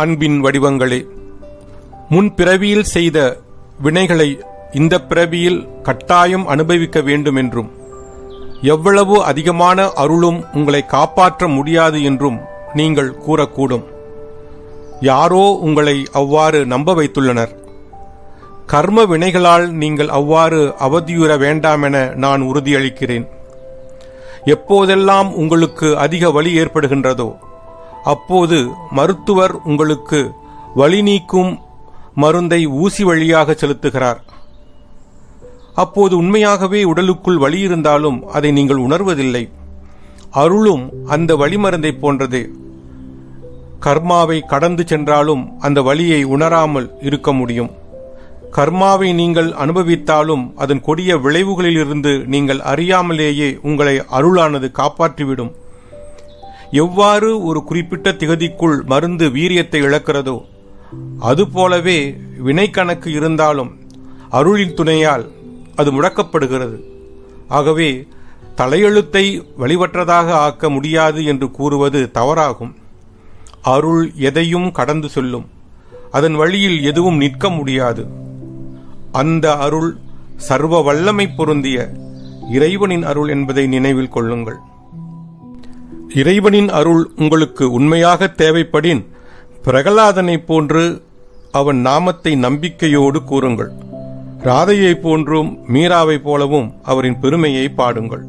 அன்பின் வடிவங்களே, முன் பிறவியில் செய்த வினைகளை இந்த பிறவியில் கட்டாயம் அனுபவிக்க வேண்டும் என்றும், எவ்வளவு அதிகமான அருளும் உங்களை காப்பாற்ற முடியாது என்றும் நீங்கள் கூறக்கூடும். யாரோ உங்களை அவ்வாறு நம்ப வைத்துள்ளனர். கர்ம வினைகளால் நீங்கள் அவ்வாறு அவதியுற வேண்டாமென நான் உறுதியளிக்கிறேன். எப்போதெல்லாம் உங்களுக்கு அதிக வலி ஏற்படுகின்றதோ அப்போது மருத்துவர் உங்களுக்கு வலி நீக்கும் மருந்தை ஊசி வழியாக செலுத்துகிறார். அப்போது உண்மையாகவே உடலுக்குள் வலி இருந்தாலும் அதை நீங்கள் உணர்வதில்லை. அருளும் அந்த வலி மருந்தை போன்றதே. கர்மாவை கடந்து சென்றாலும் அந்த வலியை உணராமல் இருக்க முடியும். கர்மாவை நீங்கள் அனுபவித்தாலும் அதன் கொடிய விளைவுகளிலிருந்து நீங்கள் அறியாமலேயே உங்களை அருளானது காப்பாற்றிவிடும். எவ்வாறு ஒரு குறிப்பிட்ட திகதிக்குள் மருந்து வீரியத்தை இழக்கிறதோ அதுபோலவே வினை கணக்கு இருந்தாலும் அருளின் துணையால் அது முடக்கப்படுகிறது. ஆகவே தலையெழுத்தை வழிவற்றதாக ஆக்க முடியாது என்று கூறுவது தவறாகும். அருள் எதையும் கடந்து செல்லும். அதன் வழியில் எதுவும் நிற்க முடியாது. அந்த அருள் சர்வ வல்லமை பொருந்திய இறைவனின் அருள் என்பதை நினைவில் கொள்ளுங்கள். இறைவனின் அருள் உங்களுக்கு உண்மையாக தேவைப்படின் பிரகலாதனை போன்று அவன் நாமத்தை நம்பிக்கையோடு கூறுங்கள். ராதையை போன்றும் மீராவை போலவும் அவரின் பெருமையை பாடுங்கள்.